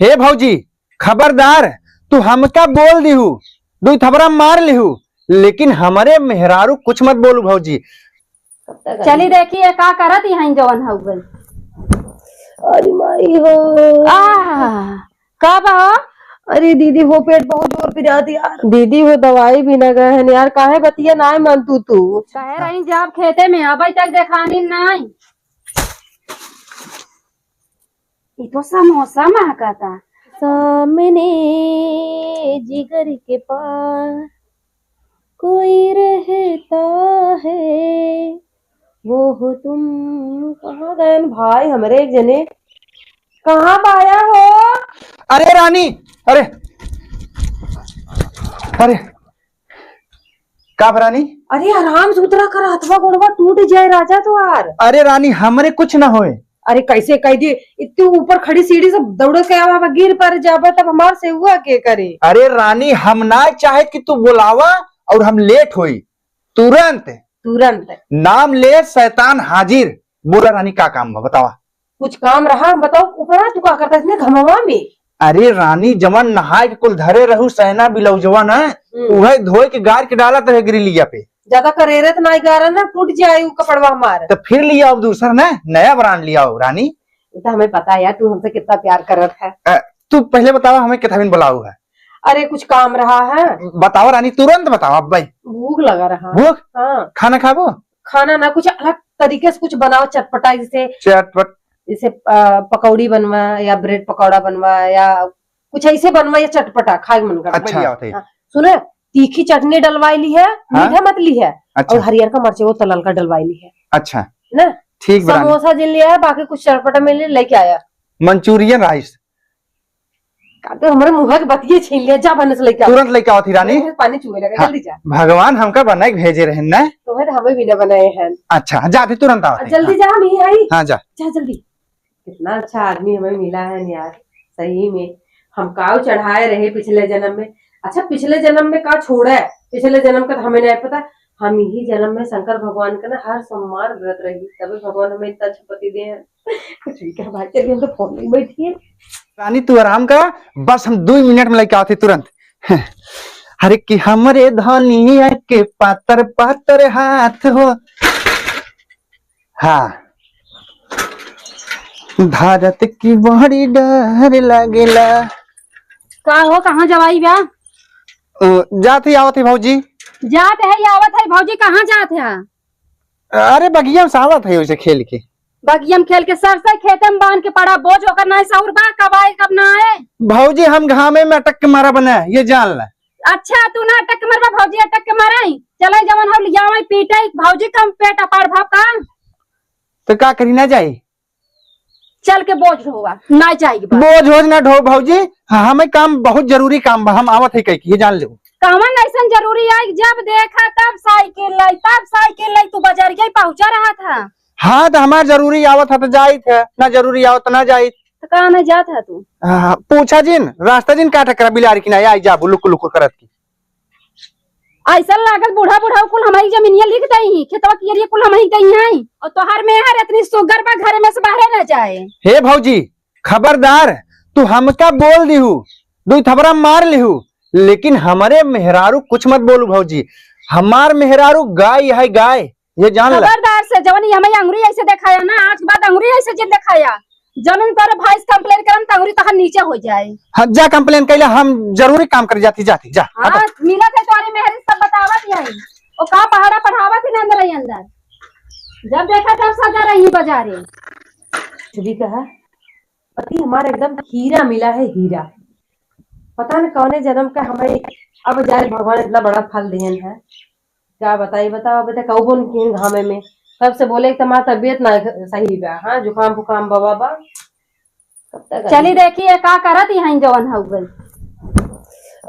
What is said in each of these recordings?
हे भौजी, खबरदार, तू हमका बोल दिहू, दू थबरा मार लिहू, लेकिन हमारे मेहरारू कुछ मत बोलू भौजी। चली देखिए का करत यहाँ जवन हो गई। अरे माई हो कब हो? अरे दीदी वो पेट बहुत जोर पिराती यार। दीदी वो दवाई भी न गए हैं यार, काहे बतिया ना मन तू कहे रही जब खेते में अभी तक देखानी नहीं। ये तो समोसा महकता सामने जिगर के पास कोई रहता है, वो हो तुम। कहाँ गए भाई हमारे एक जने, कहाँ पाया हो? अरे रानी, अरे अरे का रानी? अरे आराम से उतरा कर, हथवा गोड़वा टूट जाए राजा तो यार। अरे रानी, हमरे कुछ ना होए। अरे कैसे कह दी, इतनी ऊपर खड़ी सीढ़ी से दौड़ के आवा गिर पर जाबा तब हमार से हुआ के करे। अरे रानी, हम ना चाहे कि तू बुलावा और हम लेट होई, तुरंत तुरंत नाम ले शैतान हाजिर। बोला रानी, का काम बा बतावा। कुछ काम रहा बताओ। ऊपर तू क्या करता इतने घमवा में? अरे रानी, जवन नहाए के कुल धरे रहू सहना बिलौजवा न, उहे धोए के गार के डाला रहे ग्रिलिया पे। ज्यादा करेरे तो नहीं गारा ना, टूट जाए वो कपड़वा हमारा। तो फिर लिया दूसरा ना, नया ब्रांड लिया रानी। तो हमें पता है यार तू हमसे कितना प्यार करत है। तू पहले बतावा हमें कितना दिन बुलाऊ है। अरे कुछ काम रहा है? बताओ रानी, तुरंत बताओ। अब भाई भूख लगा रहा। भूख? हाँ। खाना खाबो? खाना ना, कुछ अलग तरीके से कुछ बनाओ चटपटा, जैसे पकौड़ी बनवा या ब्रेड पकौड़ा बनवा या कुछ ऐसे बनवा या चटपटा खाए मन करता। अच्छा सुने, तीखी चटनी डलवाई ली है, मीठा मत ली है। अच्छा। और हरियर का मिर्च वो तलल का डलवाई ली है। अच्छा ना ठीक। समोसा जिन लिया है, बाकी कुछ चटपटा में लेके आया। मंचूरियन राइस तो हमारे मुंह के बतिये छीन लिया, जा बने से लेके तुरंत लेके आओ थी रानी। पानी चूहे लगा। जल्दी जा। भगवान हमका बनाए भेजे रहे ना, तो हमें भी ना बनाए हैं। अच्छा जाते तुरंत आओ। जल्दी जा, हम ही आई। हाँ जा जल्दी। कितना अच्छा आदमी हमें मिला है यार, सही में। हम काव चढ़ाए रहे पिछले जन्म में। अच्छा पिछले जन्म में का छोड़ा है, पिछले जन्म का हमें नहीं पता। हम ही जन्म में शंकर भगवान का ना हर सोमवार व्रत रही, तभी भगवान हमें इतना अच्छा पति दे हैं। कुछ भी क्या भाई, चलिए हम तो फोन में बैठी है। रानी तू आराम कर, बस हम 2 मिनट में लेके आते तुरंत। अरे कि हमरे धनिया के पातर पातर हाथ हो, हाँ भारत की बड़ी डर लगेला। का हो, कहाँ जवाई बा? जाती आवत है भौजी। जात है या आवत है भौजी? कहाँ जात है? अरे बगिया में आवत है उसे खेल के। बगियम खेल के सरसों खेते में बांध के पड़ा बोझ होकर ना सौर बा, कब आए कब ना आए। भौजी हम घामे में अटक के मारा बना है, ये जान ला। अच्छा तू ना अटक के मरबा, भौजी अटक के मारे। चले जवन हम लिया पीटे भौजी कम पेट अपार भाव का। तो का करी ना जाए, चल के बोझ ढोवा ना जाएगी। बोझ होज ना ढो भौजी, हमें काम बहुत जरूरी काम बा, हम आवत है कह के, ये जान लो। कामन ऐसा जरूरी है, जब देखा तब साइकिल लाई तू बाजारिया ही पहुंचा रहा था। हाँ तो हमारा जरूरी आवत है तो जाइत है, ना जरूरी आवत तो ना जाइत। तो कहाँ नहीं जात है तू? पूछा जिन रास्ता जिन काटा करा बिलारी की ना आई जा लुक लुक करत की। ऐसा लागल बूढ़ा बूढ़ा कुल हमारी जमीनिया लिख दई, खेतवा की कुल हमारी दई है। और तोहर में हर इतनी सुगर बा, घर में से बाहर न जाए। हे भौजी खबरदार, तू हमका बोल दिहू, 2 थबरा मार लिहू, लेकिन हमारे मेहरारू कुछ मत बोलू भौजी। हमार मेहरारू गाय है गाय, ये जान ला। खबरदार से जवन हमें अंगुरी ऐसे दिखाया ना, आज के बाद अंगुरी ऐसे जिन दिखाया, जनन पर भाई कंप्लेन करम त अंगुरी तहर नीचे हो जाए। हाँ जा कंप्लेन कैला, हम जरूरी काम कर जाती जा। हाँ मिला थे तुम्हारी मेहरी सब बतावत यही, वो का पहाड़ा पढ़ावत ही अंदर ही अंदर, जब देखा तब सजा रही बाजारे। भी कहा पति हमारा एकदम हीरा मिला है, हीरा। पता न कौने जन्म का हमें अब जाए भगवान इतना बड़ा फल दिए है। क्या बताइए, बताओ बेटा कौन की घामे में तब से बोले तुम्हारा तबीयत ना सही बा। हाँ जुकाम फुकाम बाबा बा। चली देखिए का करत यहाँ जवन हो गई।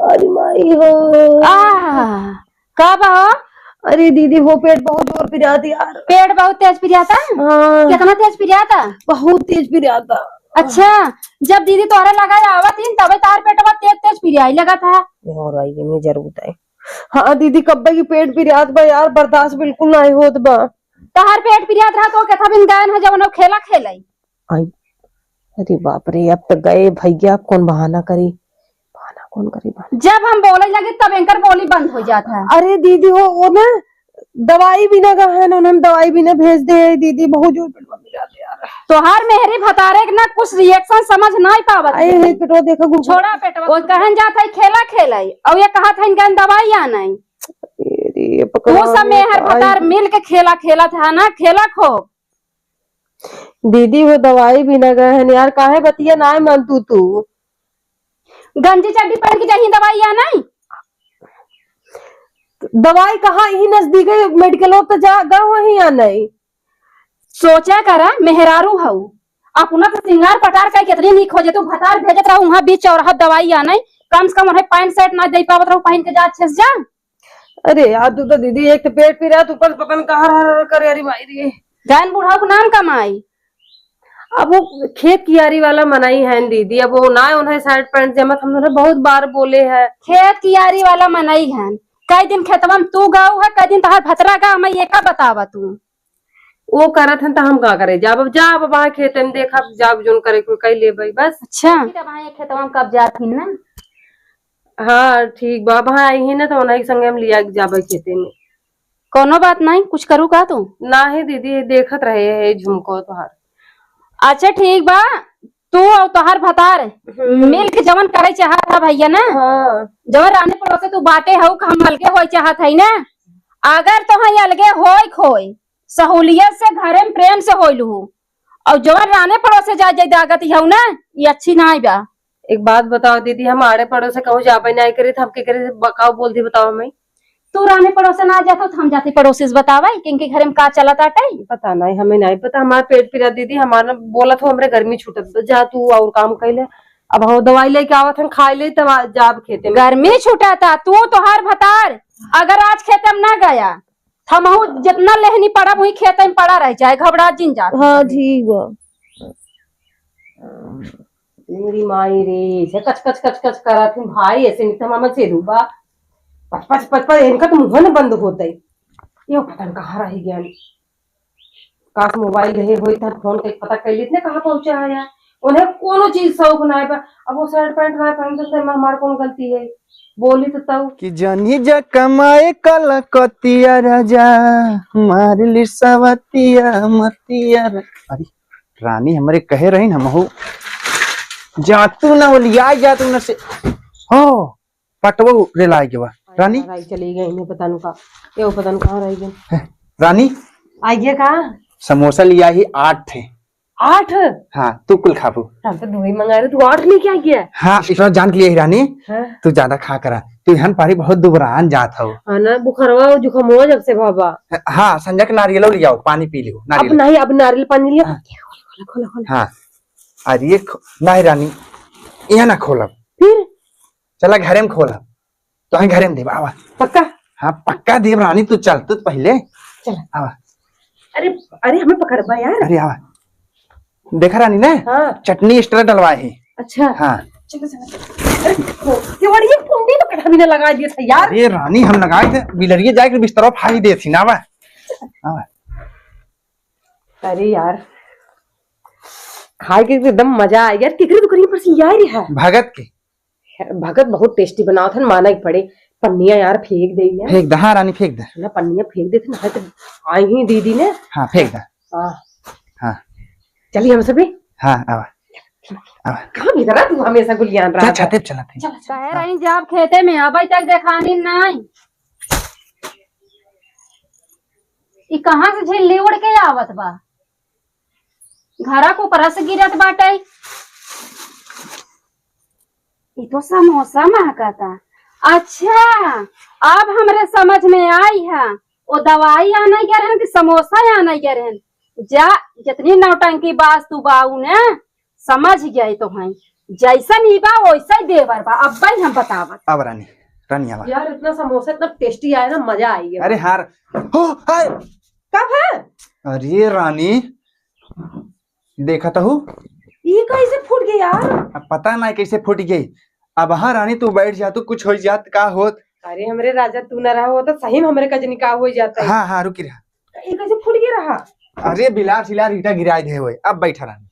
अरे माई हो कब हो? अरे दीदी वो पेट बहुत जोर पिराती यार। पेट बहुत तेज पिराता? हाँ। कितना तेज पिराता? बहुत तेज पिराता। अच्छा जब दीदी तोहरे लगाया आवत ही तबे तार पेटवा तेज तेज पिराई लगा था। और आई नहीं जरूर है। हाँ दीदी कब्बे की पेट पिरात बा यार, बर्दाश्त बिल्कुल नहीं होत बा। तहार पेट पिरात रहा तो कथा बिन गायन है जवन खेला खेलाई। आई अरे बाप रे, अब तक गए भैया, अब कौन बहाना करी, बहाना कौन करी बहाना। जब हम बोले लगे तब इनकर बोली बंद हो जाता है। अरे दीदी वो ना दवाई भी ना है ना, उन्होंने दवाई भी ना भेज दे दीदी, बहुत जोर पेटवा में जाते यार। तोहार मेहरी भतारे के ना कुछ रिएक्शन समझ नहीं पावत अरे हे पेटवा देखो गुम छोड़ा पेटवा, वो कहन जाता है खेला खेलाई और ये कहा था इनका दवाई आना है। अरे तू सब मेहर भतार मिल के खेला खेला था ना, खेला खो दीदी वो दवाई भी ना गए हैं यार, काहे बतिया ना मन तू गंजी चड्डी पहन के जाही दवाई आना है। दवाई कहाँ, यही नजदीक है मेडिकल तो जा गा वही आना है। सोचा करा मेहरारू हऊ अपना तो सिंगार पटार का कितनी निक हो जाए, भतार भेजत रहू वहां बीच चौराहा दवाई आना है, कम से कम उन्हें पैंट शर्ट ना दे पावत रहू पहन के जा अच्छे से जा। अरे यार तू तो दीदी एक तो पेट पी रहा, तू ऊपर पता नहीं कहाँ करे, अरे माई रे जान बूढ़ा को नाम कमाई। अब वो खेत कियारी वाला मनाई है दीदी, अब वो ना उन्हें शर्ट पैंट जमत, हम उन्हें बहुत बार बोले हैं। खेत कियारी वाला मनाई है, कई दिन खेतवा में तू गाऊ है, कई दिन तहार भतरा गा, मैं ये का बतावा तू वो करत हैं तो हम का करे, जब वहाँ खेत में देखा जाब जोन करे कोई कई ले भाई बस। अच्छा खेतवा में कब जाती ना। हाँ ठीक बा, वहाँ आई है ना तो उन्हीं के संगे हम लिया जाबे खेते में। कोनो बात नहीं, कुछ करू का तू ना ही दीदी देखत रहे है झुमको तोहार। अच्छा ठीक बा, तू और तोहार भतार मिल के जवन करे चाहत था भैया ना, हाँ जवन रानी पड़ोसे तू बाटे हऊ हम अलगे होई चाहत है ना, अगर तो हाँ अलगे होई खोई सहूलियत से घरे में प्रेम से होइलू, और जवन राने पड़ोसे जा जाए दागत हऊ ना, ये अच्छी ना बा। एक बात बताओ दीदी, हम आड़े पड़ोस से कहूँ जाबे नहीं करे तो हम के करे बकाओ बोल दी, बताओ मैं। तू राने पड़ोसे ना जाता तो हम जाती पड़ोसी से बतावा किनके घर में का चला ताटे। पता नहीं, हमें नहीं पता, हमारा पेट पिरा दीदी, हमारा बोला था हमरे गर्मी छूटत जा तू और काम कैले, अब हम दवाई लेके आवत हम खाई ले तब जाब खेते में। गर्मी छूटा था, तू तोहार भतार अगर आज खेते में ना गया हमहू जितना लेहनी पड़ा वही खेते में पड़ा रह जाए, घबरा जिन जा। हाँ ठीक बा। मेरी माई रे से कच कच कच कच करा थी भाई, ऐसे नहीं तो मामा से रूबा पच पच पच पच इनका तो मुंह न बंद होता है, ये पता नहीं कहाँ रह गया। काश मोबाइल रहे हुए था, फोन के पता कर लेते कहाँ पहुंचा है यार, उन्हें कोनो चीज शौक ना है। अब वो शर्ट पैंट ना पहनते थे, हमारे कौन गलती है, बोली तो तब कि जानी जा कमाए कलकतिया राजा मार ली सवतिया मतिया। अरे रानी हमारे कहे रही हम हो जातू ना लिया जातू न से हो पटवो रे लाए के बा रानी चली गई, इन्हें पता नहीं कहा, ये पता नहीं कहाँ रह गई। रानी आइए कहा समोसा लिया ही 8 थे। 8? हाँ तू कुल खाबू, हम तो 2 ही मंगा रहे, तू 8 लेके आ गया। हाँ इस बार जान के लिए रानी हाँ? तू ज्यादा खा करा, तू यहाँ पारी बहुत दुबरान जात हो। हाँ ना बुखारवा जुकाम हुआ जब से बाबा। हाँ संजय के नारियल लिया पानी पी लियो अब नहीं, अब नारियल पानी लिया। हाँ अरे नहीं रानी यहाँ ना खोलब, फिर चला घरे में खोलब तो हम घरे में दे आवा। पक्का? हाँ पक्का देव रानी, तू चल तू पहले चल आवा। अरे अरे हमें पकड़बा यार। अरे आवा, देखा रानी ने हाँ चटनी एक्स्ट्रा डलवाए है। अच्छा हाँ चलो चलो, अरे ये वाली ये कुंडी तो कटा भी ना लगा दिया था यार। अरे रानी हम लगाए थे, बिलरिए जाके बिस्तरा फाड़ी दे थी ना आवा आवा। अरे यार खाए के एकदम मजा आ गया, केकरे दुकान पर से यार है भगत के भगत बहुत टेस्टी बनाओ था, माना ही पड़े। पन्निया यार फेंक दे यार, फेंक दे। हाँ रानी फेंक दे ना पन्निया फेंक देते ना, तो आई ही दीदी ने। हाँ फेंक दे। हाँ हाँ चलिए हम सभी। हाँ आवा आवा, कहाँ भी रहा तू हमेशा गुलियान रहा चल छते चला थे। कहे रही जब खेते में अभी तक देखानी नहीं, ई कहाँ से झिल्ली उड़ के आवत बा, घरा को परस गिरत बाटे। ये तो समोसा महकता। अच्छा अब हमरे समझ में आई है, वो दवाई आना क्या रहन कि समोसा आना क्या रहन। जा जितनी नौटंकी बात तू बाऊ ने समझ गए तो हैं, जैसा नहीं बा वैसा ही देवर बा। अब भाई हम बतावत। अब रानी रानी आवा। यार इतना समोसा इतना टेस्टी आया ना, मजा आई गया। अरे हार हो हाय कब है? अरे रानी देखा तो ये कैसे फूट गया यार? अब पता नहीं कैसे फूट गई। अब हाँ रानी तू बैठ जा, तू कुछ हो जात का होत। अरे हमरे राजा तू न रहा हो तो सही में हमरे का निकाह हो जाता है। हाँ हाँ रुकी रहा। ये कैसे फूट गया रहा? अरे बिलार सिलार ईटा गिराए दे हुए। अब बैठा रानी।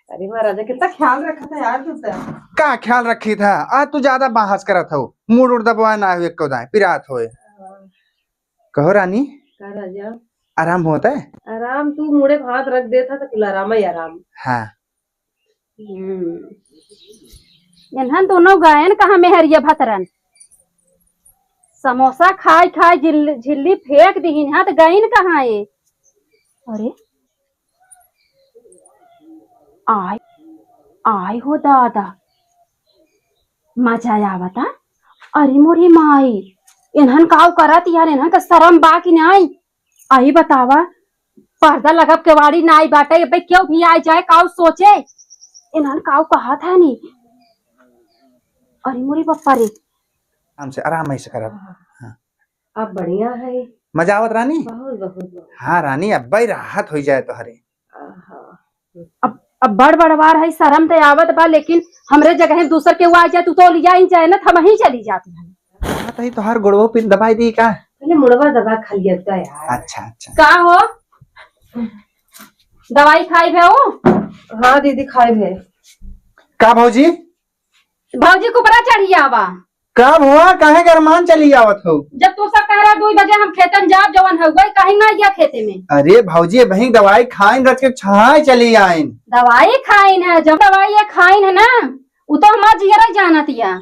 अरे महाराजा कितना ख्याल रखा था यार तुझसे। का ख्याल रखी था आज तू ज्यादा बहस करत हो मूड उड़ दबवा ना हुए कदाए पिरात होए कहो रानी का राजा आराम होता है आराम तू मुड़े पे हाथ रख देता तो कुल आराम ही आराम। हाँ इन्हन दोनों गायन कहाँ मेहरिया भतरन समोसा खाई खाई झिल्ली फेंक दी यहाँ तो गईन कहाँ ये। अरे आय आय हो दादा मजा आवता। अरे मोरी माई इन्हन काव करत यार इन्हन का शरम बा कि नहीं आई बतावा पर्दा लगब केवाड़ी नाई बाटे भाई क्यों भी आ जाए काव सोचे इन्हन काव कहा था नी। अरे मोरी पप्पा रे आराम ऐसे करब अब बढ़िया है मजा आवत रानी बहुत बहुत बहुत। हाँ रानी अब भाई राहत हो जाए तो हरे अब बड़ बड़वार है शर्म तो आवत बा लेकिन हमरे जगह दूसर के आ जाए तू तो लिया ही जाए ना हम ही चली जाती है। तो ही तो हर गुड़वो पिन दबाई दी का पहले मुड़वा दबा खा लिया था यार। अच्छा अच्छा का हो दवाई खाई भे हो। हाँ दीदी खाए भे का भौजी भौजी को बड़ा चढ़ी आवा कब हुआ काहे गरमान चली आवत हो जब तू सब कह रहा 2 बजे हम खेतन जाब जवन हो गई कहीं ना या खेते में। अरे भौजी वही दवाई खाइन रख के छाए चली आइन दवाई खाइन है जब दवाई ये खाइन है ना वो तो हमारा जियरा जानतिया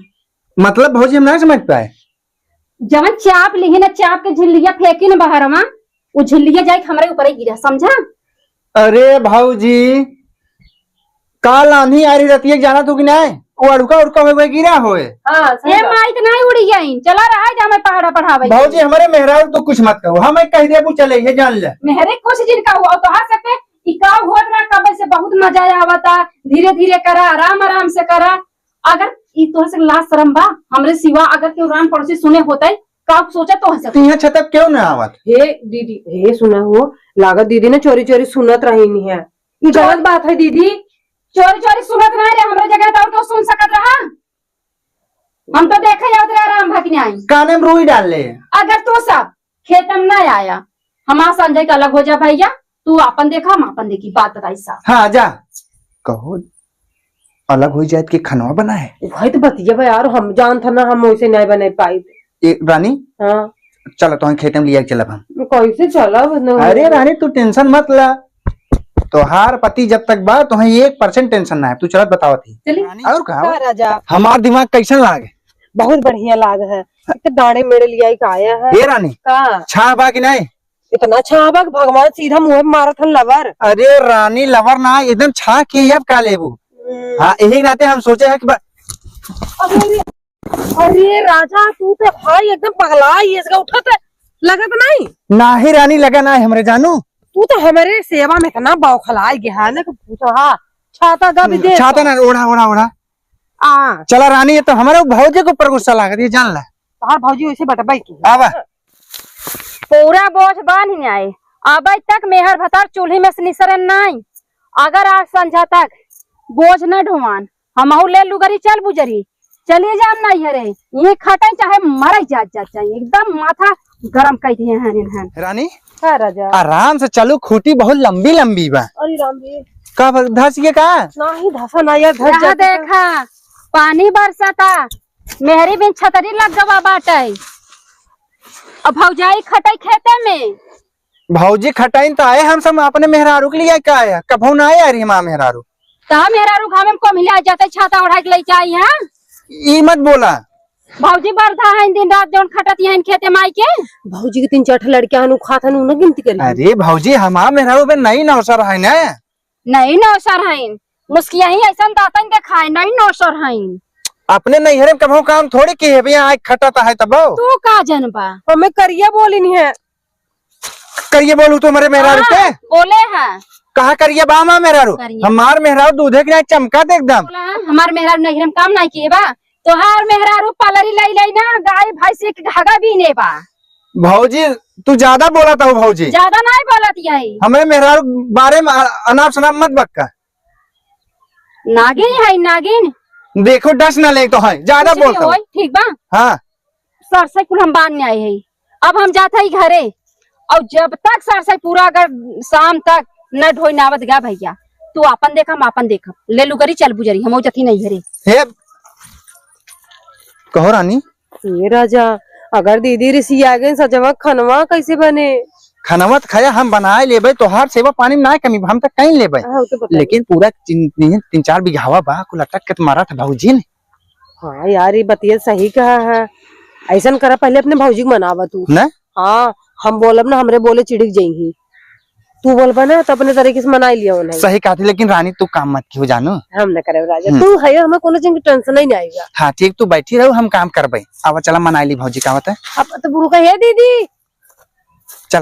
मतलब भौजी हम ना समझ पाए जवन चाप लिही ना चाप के झिल्लिया फेंकी ना बाहर में वो झिल्लिया जाए हमारे ऊपर ही गिरा समझा। अरे भौजी काल आंधी आ रही रहती है जाना तू कि नहीं वो अड़का उड़का हुए गिरा होए। हाँ ये माई तो नहीं उड़ी जाइन चला रहा है जा मैं पहाड़ा पढ़ावे भौजी हमारे मेहरारू तो कुछ मत कहो हम कह दे चले ये जान ले मेहरे कुछ जिनका हुआ तो हंस सकते इकाव होत रहा कब से बहुत मजा आवता धीरे धीरे करा आराम आराम से करा। अगर ई तोहर से लाज शरम बा हमरे सिवा अगर केहू रान पड़ोसी सुने होते का सोचा तो हंस यहाँ छतक क्यों ना आवत हे दीदी हे सुना हो लागत दीदी ने चोरी चोरी सुनत रही नहीं है ये गलत बात है दीदी। चोरी चोरी सुनत ना रे हमरे जगह तो क्यों सुन सकत रहा हम तो देखे जात रहे आराम भकने आई काने में रुई डाल ले। अगर तू सब खेतम ना आया हमारा संजय का अलग हो जा भैया तू अपन देखा हम अपन देखी बात बताई साहब। हाँ जा कहो अलग हो जाए कि खनवा बना है भाई तो बतिया भाई यार हम जान था ना हम वैसे नहीं बना पाई। रानी हाँ चलो तो खेत में लिया चलब हम कैसे चला। अरे रानी तू टेंशन मत ला तोहार पति जब तक बा तो 1% टेंशन ना है तू चलत बतावत थी और कहा राजा हमार दिमाग कैसन लागे बहुत बढ़िया लाग है दाने मेरे लिए ही आया है। ये रानी का छा बा कि नहीं इतना छाबा भगवान सीधा मुंह में मारा था लवर। अरे रानी लवर ना एकदम छा के अब का लेबू। हाँ यही नाते हम सोचे है कि अरे राजा तू तो भाई एकदम पगला ये इसका उठत लगा तो नहीं ना ही रानी लगा ना है हमरे जानू तू तो हमारे सेवा में इतना बौखला गया ना पूछो। हाँ छाता दा भी दे छाता ना ओढ़ा ओढ़ा ओढ़ा चला रानी ये तो हमारे भौजी को ऊपर गुस्सा लागत ये जान ला तार भौजी वैसे बता भाई की आवा पूरा बोझ बांध नहीं आए अब तक मेहर भतार चूल्ही में से निसरन नहीं। अगर आज संझा तक बोझ न ढुआन हम ले लुगरी चल बुजरी चलिए जाम नहीं हरे ये खटे चाहे मर जात चाहिए एकदम माथा गरम कर दिए हैं रानी। हाँ राजा आराम से चलो खूटी बहुत लंबी लंबी बा। अरे राम जी कब धस ये का नहीं धसा ना यार धस यहाँ देखा पानी बरसाता मेहरी बिन छतरी लग गवा बाटे अब भौजाई खटाई खेते में भौजी खटाइन तो आए हम सब अपने मेहरारू के लिए क्या आया कभू ना आए यार माँ मेहरारू तो मेहरारू घामे में को मिला जाते छाता ओढ़ा के लेके आई है। ई मत बोला भौजी बरधा है दिन रात जौन खटत है खेते माई के भौजी के 3-4 लड़कियां हनु खात हनु न गिनती करी। अरे भौजी हमार मेहरारू पे नहीं नौसर है ना नहीं नौसर है मुस्किया ही ऐसा दातन के खाए नहीं नौसर है अपने नैहरे में कभू काम थोड़ी की है भैया आज खटता है तब तू का जनबा हमें करिया बोली नहीं है करिए बोलू तुम्हारे मेहरारू के बोले है कहा करिए बामा मेहरारू हमार मेहरारू दूधे के चमका दे एकदम हमार मेहरारू नैहरे में काम नहीं किए बा तोहार मेहरारू पालरी लाई लाई ना गाय भैंस के धागा भी नहीं बा। भौजी तू ज्यादा बोला था भौजी ज्यादा नहीं बोलत यही हमारे मेहरारू बारे में अनाप शनाप मत बक्का नागिन है नागिन देखो डस ना ले तो है ज्यादा बोलता हूँ ठीक बा। हाँ सरसई कुल हम बांधने आए है अब हम जाते ही घरे और जब तक सरसई पूरा अगर शाम तक न ढोई नावत गा भैया तू अपन देखा हम अपन देखा ले लुगरी चल बुजरी हम जथी नहीं हरे। हे कहो रानी, ये राजा अगर दीदी ऋषि आ गए सजवा खनवा कैसे बने? खानावा तो खाया हम बनाए लेबे, तोहार सेवा पानी में ना कमी हम तक कहीं लेबे, हाँ, वो तो पता लेकिन पूरा 3-4 बीघावा बा कुल अटक के मारा था भाऊजी ने। हाँ यार ये बतिया सही कहा है। ऐसा करा पहले अपने भौजी को मनावा तू ना हाँ हम बोलब ना हमरे बोले चिड़िक जाएंगी, तू बोलबा ना तो अपने तरीके से मना लिया उन्हें। सही कहती, लेकिन रानी तू काम मत क्यों जानो। हम न करे राजा, तू है हमें कोनो चीज की टेंशन ही नहीं आएगा। हाँ ठीक, तू बैठी रहो हम काम करबे। आवा चला मनाई ली भौजी का बता। अब तो बुरु का है दीदी